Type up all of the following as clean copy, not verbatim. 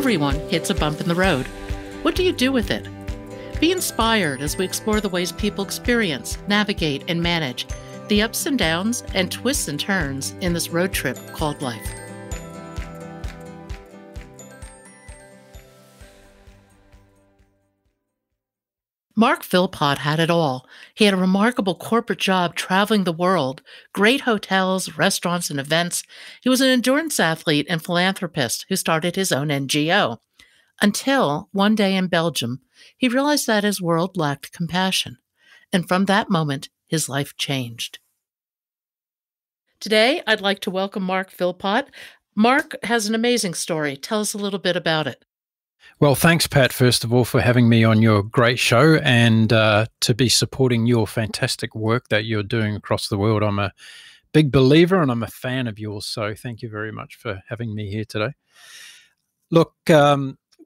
Everyone hits a bump in the road. What do you do with it? Be inspired as we explore the ways people experience, navigate, and manage the ups and downs and twists and turns in this road trip called life. Mark Philpott had it all. He had a remarkable corporate job traveling the world, great hotels, restaurants, and events. He was an endurance athlete and philanthropist who started his own NGO. Until one day in Belgium, he realized that his world lacked compassion. And from that moment, his life changed. Today, I'd like to welcome Mark Philpott. Mark has an amazing story. Tell us a little bit about it. Well, thanks, Pat, first of all, for having me on your great show and to be supporting your fantastic work that you're doing across the world. I'm a big believer and I'm a fan of yours, so thank you very much for having me here today. Look,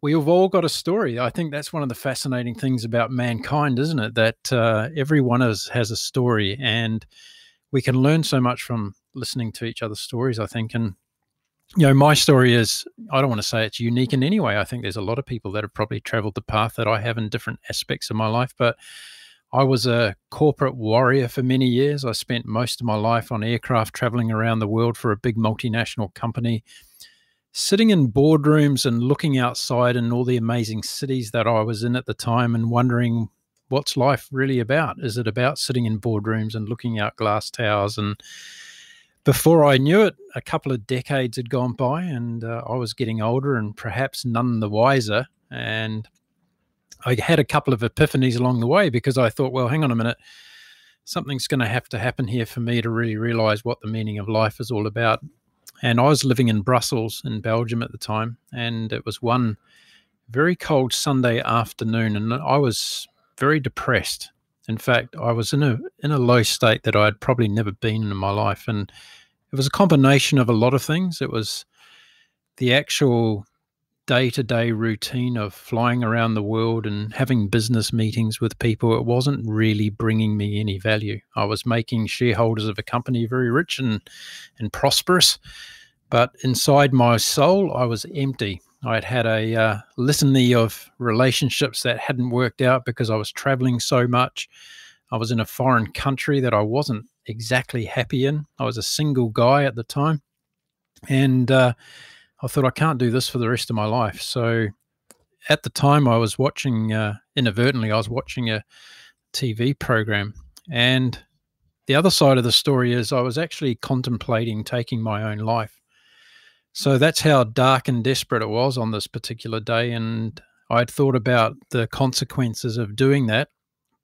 we've all got a story. I think that's one of the fascinating things about mankind, isn't it? That every one of us has a story, and we can learn so much from listening to each other's stories, I think. And my story is, I don't want to say it's unique in any way. I think there's a lot of people that have probably traveled the path that I have in different aspects of my life. But I was a corporate warrior for many years. I spent most of my life on aircraft traveling around the world for a big multinational company, sitting in boardrooms and looking outside in all the amazing cities that I was in at the time and wondering, what's life really about? Is it about sitting in boardrooms and looking out glass towers? And before I knew it, a couple of decades had gone by and I was getting older and perhaps none the wiser. And I had a couple of epiphanies along the way because I thought, well, hang on a minute, something's going to have to happen here for me to really realize what the meaning of life is all about. And I was living in Brussels in Belgium at the time, and it was one very cold Sunday afternoon, and I was very depressed. In fact, I was in a low state that I had probably never been in my life. And it was a combination of a lot of things. It was the actual day-to-day routine of flying around the world and having business meetings with people. It wasn't really bringing me any value. I was making shareholders of a company very rich and prosperous, but inside my soul, I was empty. I'd had a litany of relationships that hadn't worked out because I was traveling so much. I was in a foreign country that I wasn't exactly happy in. I was a single guy at the time. And I thought, I can't do this for the rest of my life. So at the time I was watching, inadvertently, I was watching a TV program. And the other side of the story is I was actually contemplating taking my own life. So that's how dark and desperate it was on this particular day. And I'd thought about the consequences of doing that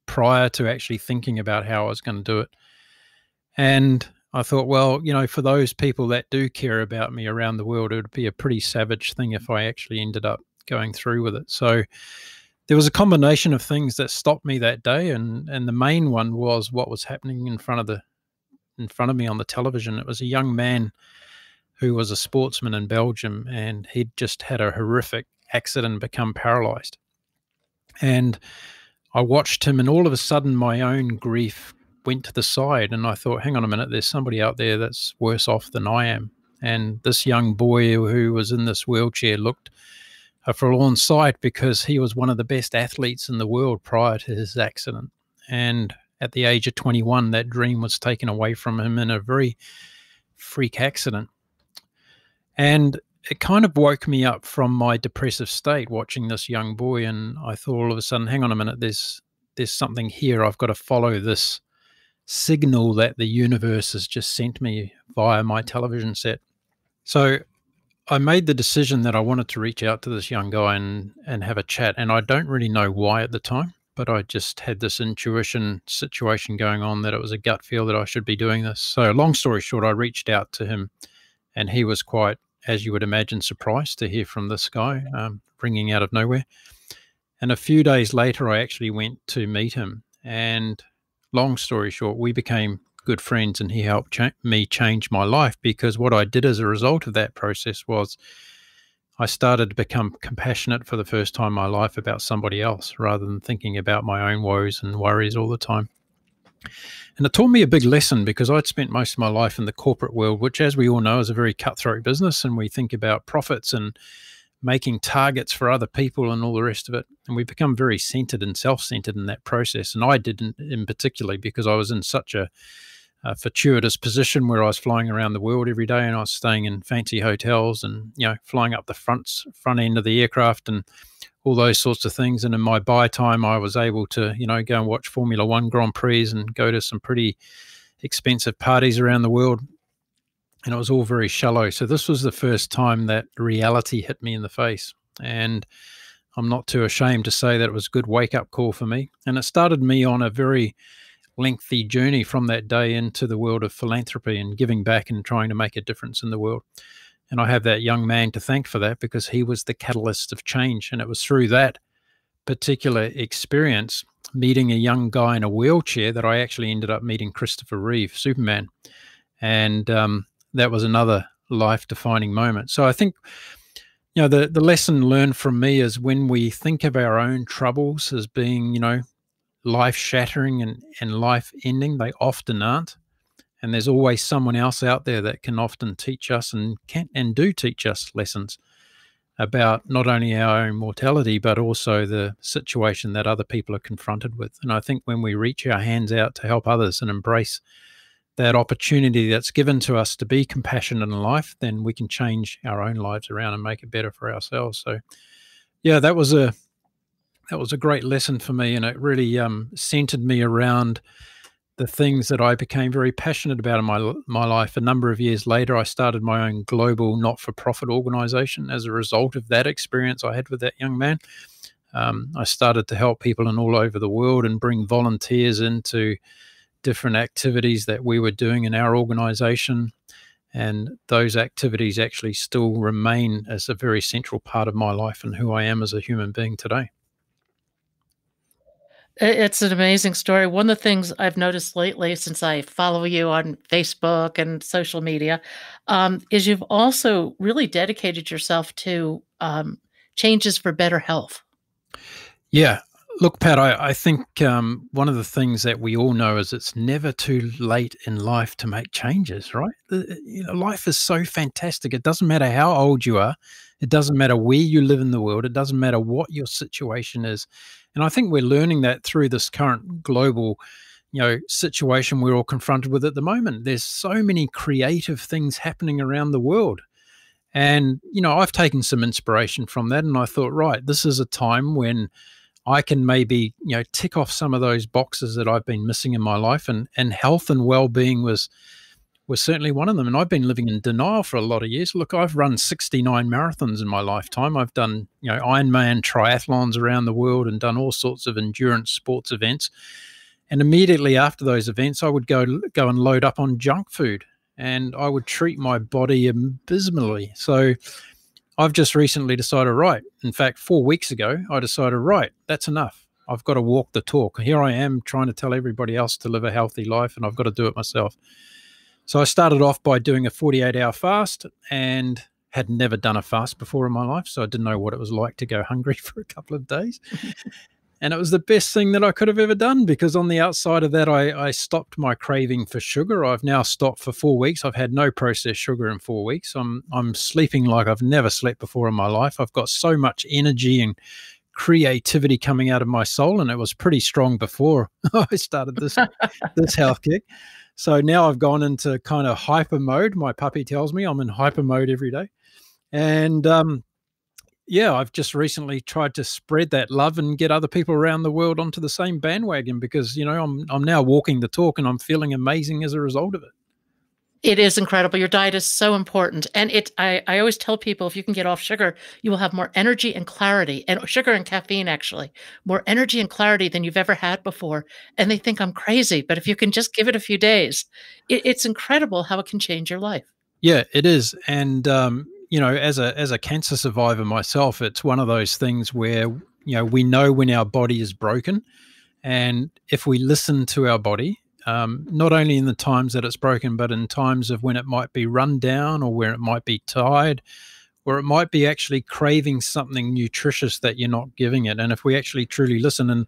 prior to actually thinking about how I was going to do it. And I thought, well, for those people that do care about me around the world, it would be a pretty savage thing if I actually ended up going through with it. So there was a combination of things that stopped me that day. And the main one was what was happening in front of me on the television. It was a young man who was a sportsman in Belgium, and he'd just had a horrific accident and become paralyzed. And I watched him, and all of a sudden my own grief went to the side, and I thought, hang on a minute, there's somebody out there that's worse off than I am. And this young boy who was in this wheelchair looked a forlorn sight because he was one of the best athletes in the world prior to his accident. And at the age of 21, that dream was taken away from him in a very freak accident. And it kind of woke me up from my depressive state watching this young boy. And I thought all of a sudden, hang on a minute, there's something here. I've got to follow this signal that the universe has just sent me via my television set. So I made the decision that I wanted to reach out to this young guy and have a chat. And I don't really know why at the time, but I just had this intuition situation going on that it was a gut feel that I should be doing this. So long story short, I reached out to him, and he was quite, as you would imagine, surprised to hear from this guy ringing out of nowhere. And a few days later, I actually went to meet him. And long story short, we became good friends, and he helped me change my life, because what I did as a result of that process was I started to become compassionate for the first time in my life about somebody else, rather than thinking about my own woes and worries all the time. And it taught me a big lesson, because I'd spent most of my life in the corporate world, which, as we all know, is a very cutthroat business, and we think about profits and making targets for other people and all the rest of it. And we become very centered and self-centered in that process. And I didn't in particular, because I was in such a fortuitous position where I was flying around the world every day, and I was staying in fancy hotels and, flying up the front end of the aircraft and all those sorts of things. And in my buy time, I was able to, go and watch Formula One Grand Prix and go to some pretty expensive parties around the world. And it was all very shallow. So this was the first time that reality hit me in the face. And I'm not too ashamed to say that it was a good wake-up call for me. And it started me on a very lengthy journey from that day into the world of philanthropy and giving back and trying to make a difference in the world. And I have that young man to thank for that, because he was the catalyst of change. And it was through that particular experience, meeting a young guy in a wheelchair, that I actually ended up meeting Christopher Reeve, Superman. And that was another life-defining moment. So I think, the lesson learned from me is, when we think of our own troubles as being, life-shattering and life-ending, they often aren't. And there's always someone else out there that can often teach us and do teach us lessons about not only our own mortality, but also the situation that other people are confronted with. And I think when we reach our hands out to help others and embrace that opportunity that's given to us to be compassionate in life, then we can change our own lives around and make it better for ourselves. So, yeah, that was a great lesson for me, and it really centered me around the things that I became very passionate about in my life. A number of years later, I started my own global not-for-profit organization as a result of that experience I had with that young man. I started to help people in all over the world and bring volunteers into different activities that we were doing in our organization. And those activities actually still remain as a very central part of my life and who I am as a human being today. It's an amazing story. One of the things I've noticed lately, since I follow you on Facebook and social media, is you've also really dedicated yourself to changes for better health. Yeah. Look, Pat, I think one of the things that we all know is it's never too late in life to make changes, right? Life is so fantastic. It doesn't matter how old you are. It doesn't matter where you live in the world. It doesn't matter what your situation is. And I think we're learning that through this current global, situation we're all confronted with at the moment. There's so many creative things happening around the world. And, I've taken some inspiration from that. And I thought, right, this is a time when I can maybe, tick off some of those boxes that I've been missing in my life, and health and well-being was certainly one of them. And I've been living in denial for a lot of years. Look, I've run 69 marathons in my lifetime. I've done, Ironman triathlons around the world and done all sorts of endurance sports events. And immediately after those events, I would go and load up on junk food, and I would treat my body abysmally. So I've just recently decided, right, in fact, 4 weeks ago, I decided, right, that's enough. I've got to walk the talk. Here I am trying to tell everybody else to live a healthy life, and I've got to do it myself. So I started off by doing a 48-hour fast, and had never done a fast before in my life, so I didn't know what it was like to go hungry for a couple of days. And it was the best thing that I could have ever done, because on the outside of that, I stopped my craving for sugar. I've now stopped for 4 weeks. I've had no processed sugar in 4 weeks. I'm sleeping like I've never slept before in my life. I've got so much energy and creativity coming out of my soul, and it was pretty strong before I started this health kick. So now I've gone into kind of hyper mode. My puppy tells me I'm in hyper mode every day. And yeah, I've just recently tried to spread that love and get other people around the world onto the same bandwagon, because, I'm now walking the talk, and I'm feeling amazing as a result of it. It is incredible. Your diet is so important. And I always tell people, if you can get off sugar, you will have more energy and clarity, and sugar and caffeine, actually, more energy and clarity than you've ever had before. And they think I'm crazy, but if you can just give it a few days, it's incredible how it can change your life. Yeah, it is. And, as a cancer survivor myself, it's one of those things where, we know when our body is broken. And if we listen to our body, not only in the times that it's broken, but in times of when it might be run down, or where it might be tired, or it might be actually craving something nutritious that you're not giving it. And if we actually truly listen, and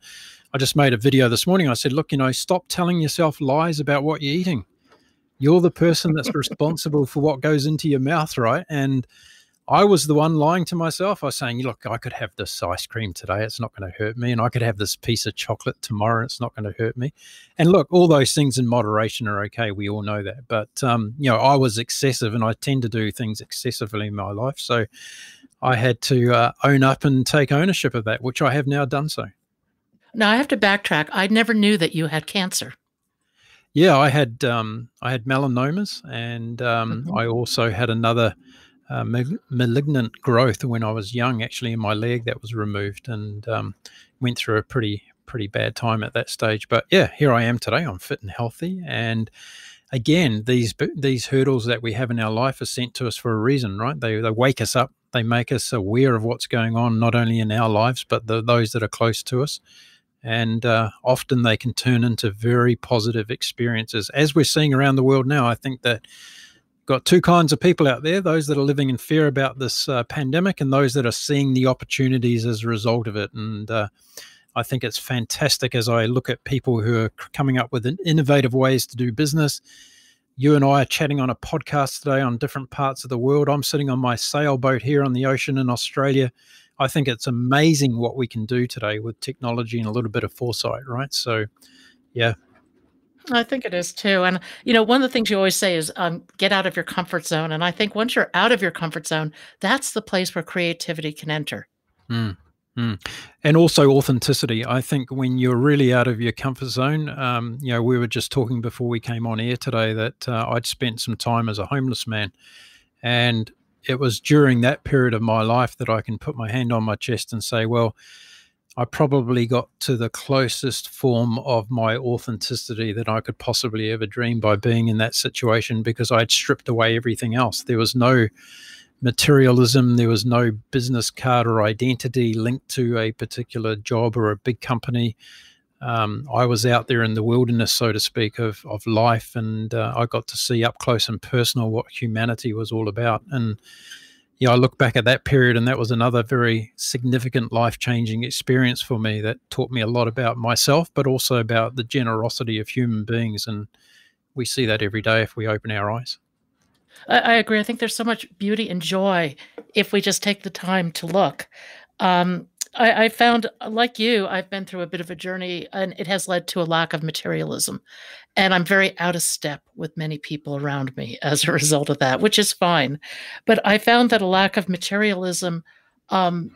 I just made a video this morning, I said, look, stop telling yourself lies about what you're eating. You're the person that's responsible for what goes into your mouth, right? And I was the one lying to myself. I was saying, look, I could have this ice cream today. It's not going to hurt me. And I could have this piece of chocolate tomorrow. It's not going to hurt me. And look, all those things in moderation are okay. We all know that. But, I was excessive, and I tend to do things excessively in my life. So I had to own up and take ownership of that, which I have now done so. Now, I have to backtrack. I never knew that you had cancer. Yeah, I had melanomas, and Mhm. I also had another malignant growth when I was young, actually in my leg, that was removed, and went through a pretty bad time at that stage. But yeah, here I am today. I'm fit and healthy, and again, these hurdles that we have in our life are sent to us for a reason, right? They wake us up. They make us aware of what's going on, not only in our lives but those that are close to us. And often they can turn into very positive experiences, as we're seeing around the world now. I think that got two kinds of people out there: those that are living in fear about this pandemic, and those that are seeing the opportunities as a result of it. And I think it's fantastic as I look at people who are coming up with innovative ways to do business. You and I are chatting on a podcast today on different parts of the world. I'm sitting on my sailboat here on the ocean in Australia. I think it's amazing what we can do today with technology and a little bit of foresight, right? So, yeah. I think it is too. And, one of the things you always say is get out of your comfort zone. And I think once you're out of your comfort zone, that's the place where creativity can enter. Mm, mm. And also authenticity. I think when you're really out of your comfort zone, we were just talking before we came on air today that I'd spent some time as a homeless man. And it was during that period of my life that I can put my hand on my chest and say, well, I probably got to the closest form of my authenticity that I could possibly ever dream by being in that situation, because I'd stripped away everything else. There was no materialism, there was no business card or identity linked to a particular job or a big company. I was out there in the wilderness, so to speak, of life, and I got to see up close and personal what humanity was all about. And yeah, I look back at that period, and that was another very significant life-changing experience for me that taught me a lot about myself, but also about the generosity of human beings. And we see that every day if we open our eyes. I agree. I think there's so much beauty and joy if we just take the time to look. I found, like you, I've been through a bit of a journey, and it has led to a lack of materialism. And I'm very out of step with many people around me as a result of that, which is fine. But I found that a lack of materialism um,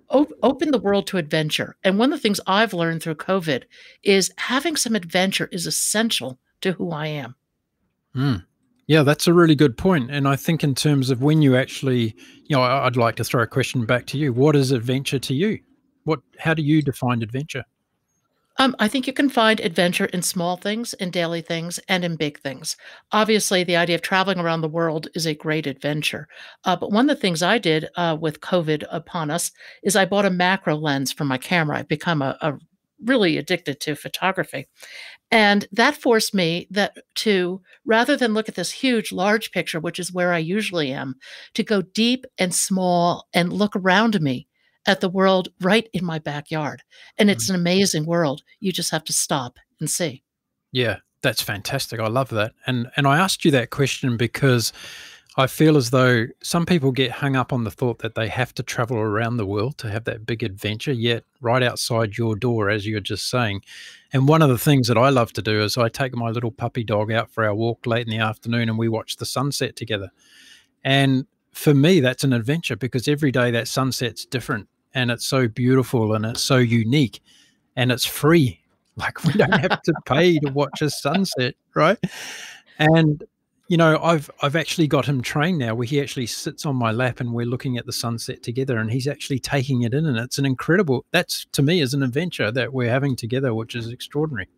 opened the world to adventure. And one of the things I've learned through COVID is having some adventure is essential to who I am. Mm. Yeah, that's a really good point. And I think in terms of when you actually, I'd like to throw a question back to you. What is adventure to you? How do you define adventure? I think you can find adventure in small things, in daily things, and in big things. Obviously, the idea of traveling around the world is a great adventure. But one of the things I did with COVID upon us is I bought a macro lens for my camera. I've become a really addicted to photography. And that forced me that to rather than look at this huge, large picture, which is where I usually am, to go deep and small and look around me at the world right in my backyard. And it's Mm. an amazing world. You just have to stop and see. Yeah, that's fantastic. I love that. And I asked you that question because I feel as though some people get hung up on the thought that they have to travel around the world to have that big adventure, yet right outside your door, as you're just saying. And one of the things that I love to do is I take my little puppy dog out for our walk late in the afternoon, and we watch the sunset together. And for me, that's an adventure, because every day that sunset's different, and it's so beautiful and it's so unique, and it's free. Like, we don't have to pay to watch a sunset, right? And I've actually got him trained now where he actually sits on my lap and we're looking at the sunset together, and he's actually taking it in, and it's an incredible, that's to me is an adventure that we're having together, which is extraordinary.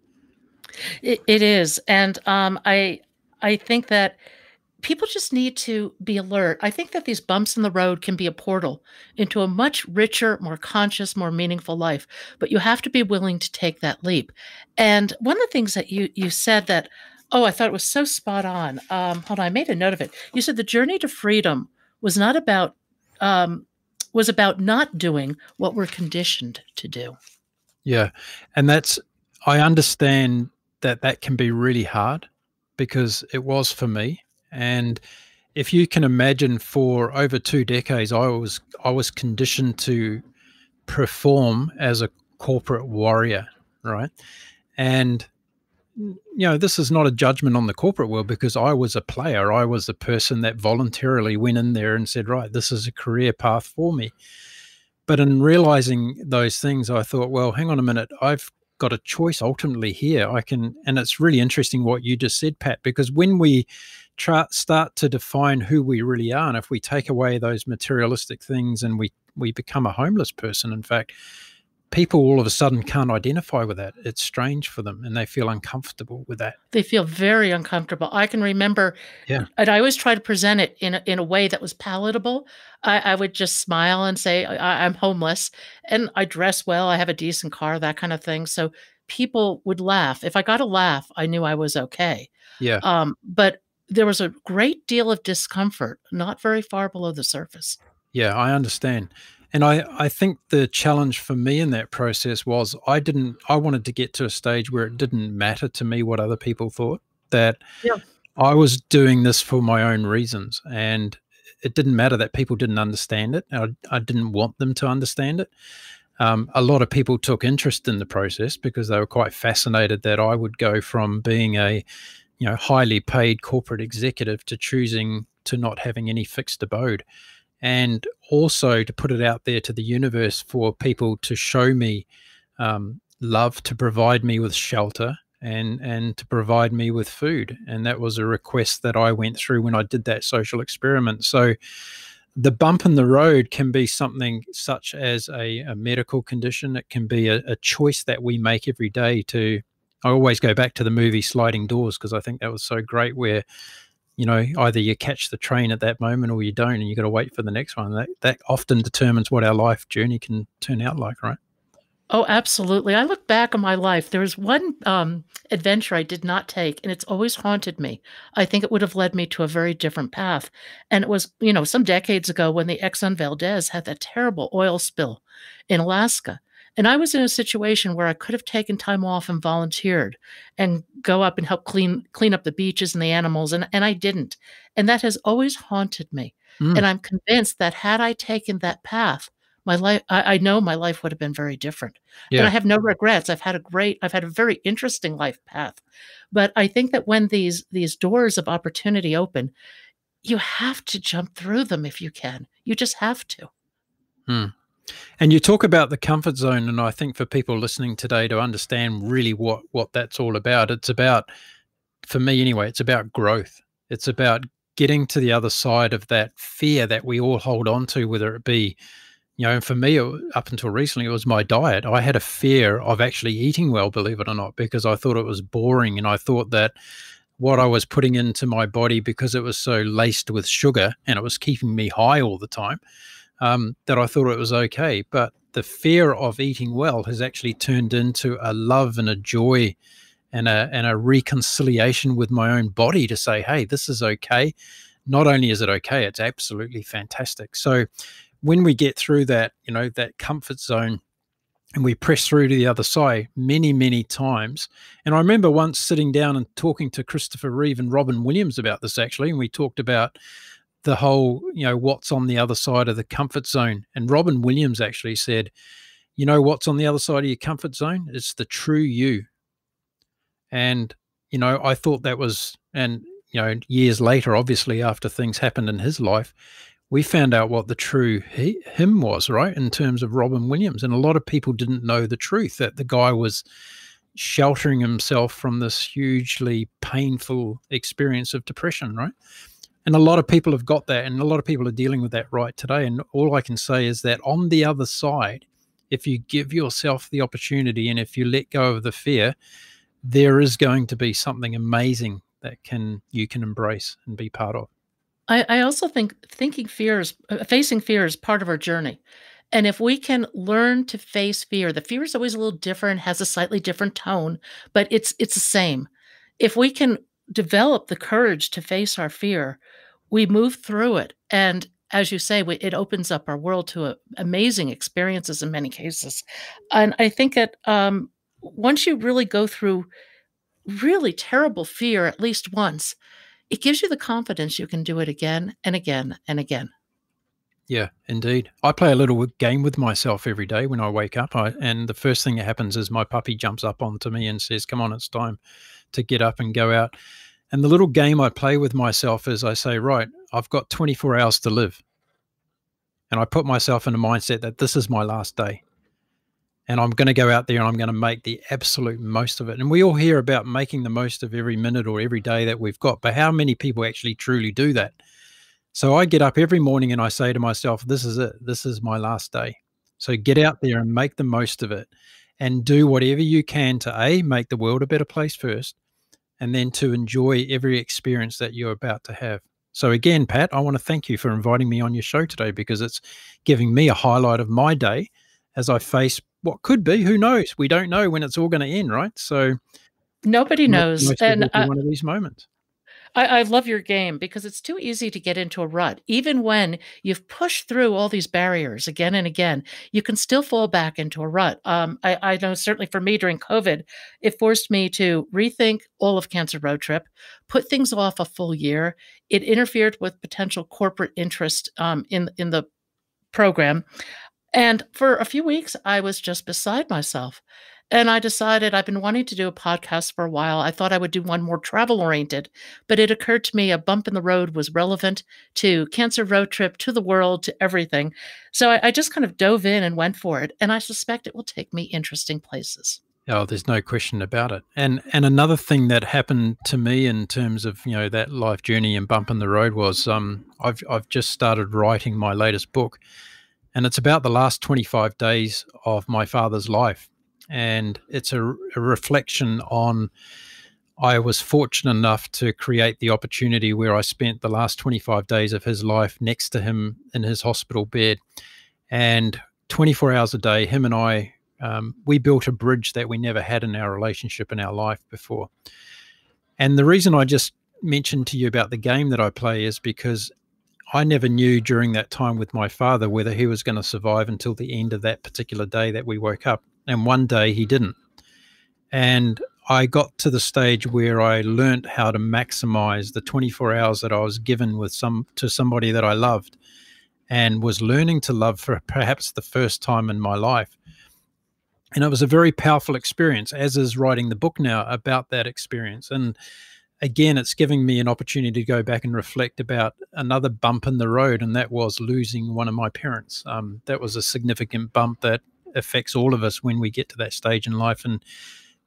It is. And I think that people just need to be alert. I think that these bumps in the road can be a portal into a much richer, more conscious, more meaningful life, but you have to be willing to take that leap. And one of the things that you said that, oh, I thought it was so spot on. Hold on, I made a note of it. You said the journey to freedom was not about was about not doing what we're conditioned to do. Yeah. And I understand that that can be really hard, because it was for me. And if you can imagine, for over 2 decades, I was conditioned to perform as a corporate warrior, right? And this is not a judgment on the corporate world, because I was a player. I was the person that voluntarily went in there and said, right, this is a career path for me. But in realizing those things, I thought, well, hang on a minute. I've got a choice ultimately here. And it's really interesting what you just said, Pat, because when we start to define who we really are, and if we take away those materialistic things and we become a homeless person, in fact, people all of a sudden can't identify with that. It's strange for them and they feel uncomfortable with that. They feel very uncomfortable. I can remember, Yeah. and I always try to present it in a way that was palatable. I would just smile and say, I'm homeless and I dress well. I have a decent car, that kind of thing. So people would laugh. If I got a laugh, I knew I was okay. Yeah. But there was a great deal of discomfort, not very far below the surface. Yeah, I understand. And I think the challenge for me in that process was I wanted to get to a stage where it didn't matter to me what other people thought, that Yeah. I was doing this for my own reasons. And it didn't matter that people didn't understand it. I didn't want them to understand it. A lot of people took interest in the process because they were quite fascinated that I would go from being a highly paid corporate executive to choosing to not having any fixed abode, and also to put it out there to the universe for people to show me love, to provide me with shelter, and to provide me with food. And that was a request that I went through when I did that social experiment. So the bump in the road can be something such as a medical condition. It can be a choice that we make every day. I always go back to the movie Sliding Doors because I think that was so great, where either you catch the train at that moment or you don't, and you got to wait for the next one. That often determines what our life journey can turn out like, right? Oh, absolutely. I look back on my life. There was one adventure I did not take, and it's always haunted me. I think it would have led me to a very different path. And it was, some decades ago when the Exxon Valdez had that terrible oil spill in Alaska. And I was in a situation where I could have taken time off and volunteered and go up and help clean up the beaches and the animals, and I didn't. And that has always haunted me. Mm, And I'm convinced that had I taken that path, my life I know my life would have been very different, and I yeah. have no regrets. I've had a very interesting life path, but I think that when these doors of opportunity open, you have to jump through them if you can. You just have to. Mm. And you talk about the comfort zone, and I think for people listening today to understand really what that's all about, it's about, for me anyway, it's about growth. It's about getting to the other side of that fear that we all hold on to, whether it be, and for me, up until recently, it was my diet. I had a fear of actually eating well, believe it or not, because I thought it was boring. And I thought that what I was putting into my body, because it was so laced with sugar and it was keeping me high all the time, that I thought it was okay. But the fear of eating well has actually turned into a love and a joy and a reconciliation with my own body to say, hey, this is okay. Not only is it okay, it's absolutely fantastic. So when we get through that, that comfort zone, and we press through to the other side many, many times. And I remember once sitting down and talking to Christopher Reeve and Robin Williams about this, actually, and we talked about the whole, what's on the other side of the comfort zone. And Robin Williams actually said, what's on the other side of your comfort zone? It's the true you. And, I thought that was, and, years later, obviously, after things happened in his life, we found out what the true him was, right? In terms of Robin Williams. And a lot of people didn't know the truth, that the guy was sheltering himself from this hugely painful experience of depression, right? And a lot of people have got that, and a lot of people are dealing with that right today. And all I can say is that on the other side, if you give yourself the opportunity and if you let go of the fear, there is going to be something amazing that you can embrace and be part of. I also think facing fear is part of our journey. And if we can learn to face fear, the fear is always a little different, has a slightly different tone, but it's the same. If we can develop the courage to face our fear, we move through it. And as you say, it opens up our world to amazing experiences in many cases. And I think that once you really go through really terrible fear at least once, it gives you the confidence you can do it again and again and again. Yeah, indeed. I play a little game with myself every day when I wake up, and the first thing that happens is my puppy jumps up onto me and says, "Come on, it's time to get up and go out." And the little game I play with myself is I say, "Right, I've got 24 hours to live." And I put myself in a mindset that this is my last day. And I'm going to go out there and I'm going to make the absolute most of it. And we all hear about making the most of every minute or every day that we've got, but how many people actually truly do that? So I get up every morning and I say to myself, this is it. This is my last day. So get out there and make the most of it and do whatever you can to make the world a better place first, and then to enjoy every experience that you're about to have. So again, Pat, I want to thank you for inviting me on your show today, because it's giving me a highlight of my day as I face what could be, who knows? We don't know when it's all going to end, right? So Nobody make the knows. most of And every one of these moments. I love your game because it's too easy to get into a rut. Even when you've pushed through all these barriers again and again, you can still fall back into a rut. I know certainly for me during COVID, it forced me to rethink all of Cancer Road Trip, put things off a full year. It interfered with potential corporate interest in the program. And for a few weeks, I was just beside myself. And I decided I've been wanting to do a podcast for a while. I thought I would do one more travel oriented, but it occurred to me a bump in the road was relevant to Cancer Road Trip, to the world, to everything. So I just kind of dove in and went for it. And I suspect it will take me interesting places. Oh, there's no question about it. And another thing that happened to me in terms of, you know, that life journey and bump in the road was I've just started writing my latest book, and it's about the last 25 days of my father's life. And it's a reflection on, I was fortunate enough to create the opportunity where I spent the last 25 days of his life next to him in his hospital bed. And 24 hours a day, him and I, we built a bridge that we never had in our relationship in our life before. And the reason I just mentioned to you about the game that I play is because I never knew during that time with my father whether he was going to survive until the end of that particular day that we woke up. And one day he didn't. And I got to the stage where I learned how to maximize the 24 hours that I was given with to somebody that I loved, and was learning to love for perhaps the first time in my life. And it was a very powerful experience, as is writing the book now about that experience. And again, it's giving me an opportunity to go back and reflect about another bump in the road, and that was losing one of my parents. That was a significant bump that affects all of us when we get to that stage in life. And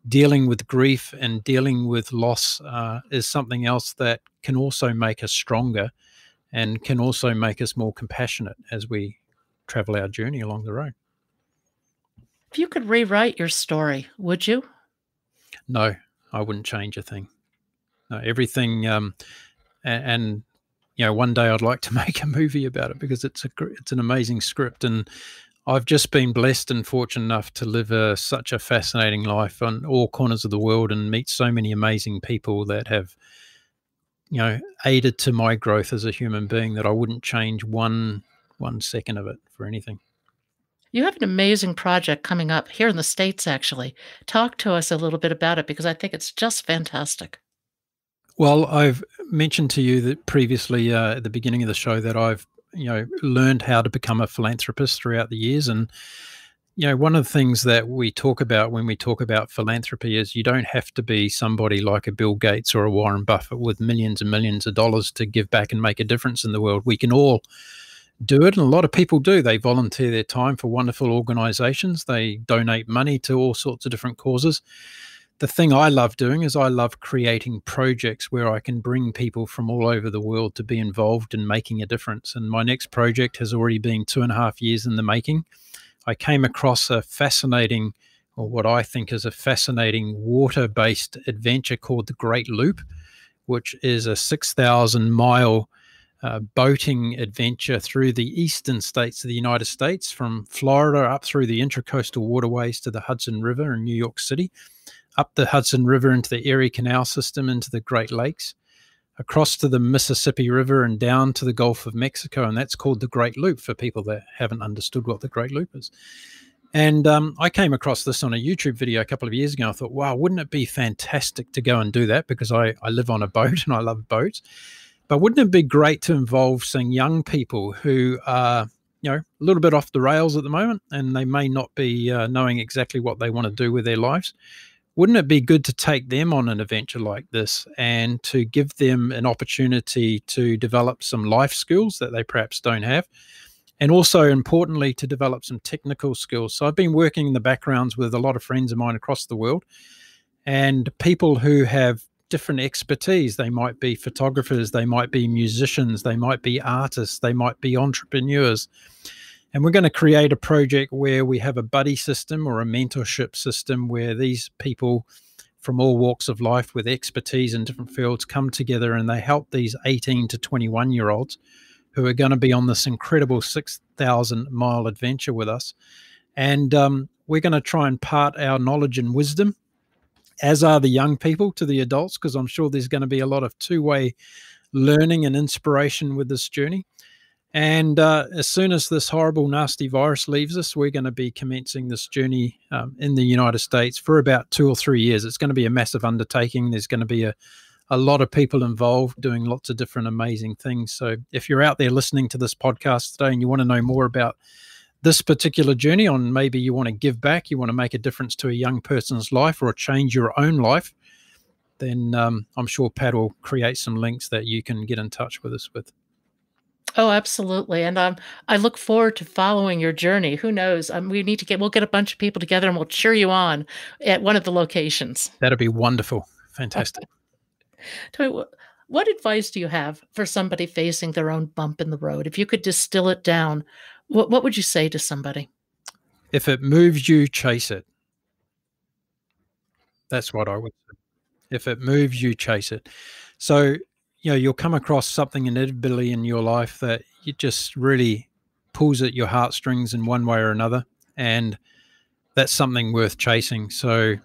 dealing with grief and dealing with loss is something else that can also make us stronger and can also make us more compassionate as we travel our journey along the road. If you could rewrite your story, would you? No, I wouldn't change a thing. No, everything, and you know, one day I'd like to make a movie about it, because it's an amazing script, and I've just been blessed and fortunate enough to live such a fascinating life on all corners of the world and meet so many amazing people that have, you know, aided to my growth as a human being, that I wouldn't change one second of it for anything. You have an amazing project coming up here in the States, actually. Talk to us a little bit about it because I think it's just fantastic. Well, I've mentioned to you that previously at the beginning of the show that I've, you know, learned how to become a philanthropist throughout the years. And, you know, one of the things that we talk about when we talk about philanthropy is you don't have to be somebody like a Bill Gates or a Warren Buffett with millions and millions of dollars to give back and make a difference in the world. We can all do it, and a lot of people do. They volunteer their time for wonderful organizations. They donate money to all sorts of different causes. The thing I love doing is I love creating projects where I can bring people from all over the world to be involved in making a difference. And my next project has already been 2.5 years in the making. I came across a fascinating, or what I think is a fascinating, water-based adventure called the Great Loop, which is a 6,000-mile boating adventure through the eastern states of the United States, from Florida up through the intracoastal waterways to the Hudson River in New York City, up the Hudson River into the Erie Canal system into the Great Lakes, across to the Mississippi River and down to the Gulf of Mexico. And that's called the Great Loop for people that haven't understood what the Great Loop is. And I came across this on a YouTube video a couple of years ago. I thought, wow, wouldn't it be fantastic to go and do that? Because I live on a boat and I love boats. But wouldn't it be great to involve some young people who are, a little bit off the rails at the moment, and they may not be knowing exactly what they want to do with their lives? Wouldn't it be good to take them on an adventure like this and to give them an opportunity to develop some life skills that they perhaps don't have? And also, importantly, to develop some technical skills. So I've been working in the backgrounds with a lot of friends of mine across the world, and people who have different expertise. They might be photographers, they might be musicians, they might be artists, they might be entrepreneurs. And we're going to create a project where we have a buddy system or a mentorship system where these people from all walks of life with expertise in different fields come together, and they help these 18 to 21-year-olds who are going to be on this incredible 6,000-mile adventure with us. And we're going to try and part our knowledge and wisdom, as are the young people, to the adults, because I'm sure there's going to be a lot of two-way learning and inspiration with this journey. And as soon as this horrible, nasty virus leaves us, we're going to be commencing this journey in the United States for about 2 or 3 years. It's going to be a massive undertaking. There's going to be a lot of people involved doing lots of different amazing things. So if you're out there listening to this podcast today and you want to know more about this particular journey, on maybe you want to give back, you want to make a difference to a young person's life or change your own life, then I'm sure Pat will create some links that you can get in touch with us with. Oh, absolutely. And I look forward to following your journey. Who knows? We'll get a bunch of people together and we'll cheer you on at one of the locations. That'd be wonderful. Fantastic. Tell me, what advice do you have for somebody facing their own bump in the road? If you could distill it down, what would you say to somebody? If it moves you, chase it. That's what I would say. If it moves you, chase it. So, you'll come across something inevitably in your life that it just really pulls at your heartstrings in one way or another. And that's something worth chasing. So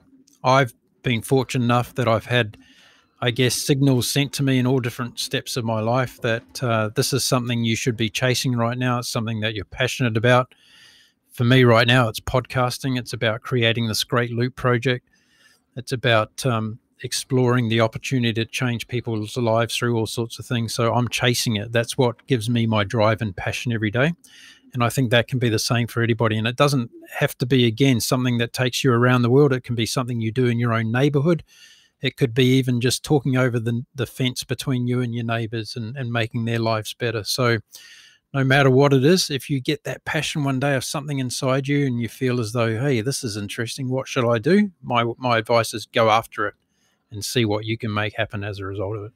I've been fortunate enough that I've had, I guess, signals sent to me in all different steps of my life that this is something you should be chasing right now. It's something that you're passionate about. For me right now, it's podcasting. It's about creating this great loop project. It's about exploring the opportunity to change people's lives through all sorts of things. So I'm chasing it. That's what gives me my drive and passion every day. And I think that can be the same for anybody. And it doesn't have to be, again, something that takes you around the world. It can be something you do in your own neighborhood. It could be even just talking over the fence between you and your neighbors and making their lives better. So no matter what it is, if you get that passion one day of something inside you and you feel as though, hey, this is interesting, what should I do? My advice is go after it and see what you can make happen as a result of it.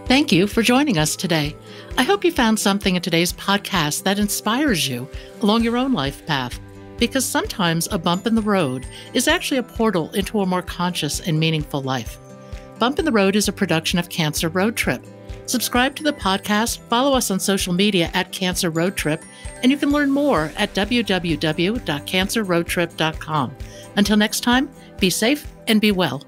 Thank you for joining us today. I hope you found something in today's podcast that inspires you along your own life path, because sometimes a bump in the road is actually a portal into a more conscious and meaningful life. Bump in the Road is a production of Cancer Road Trip. Subscribe to the podcast, follow us on social media at Cancer Road Trip, and you can learn more at www.cancerroadtrip.com. Until next time, be safe and be well.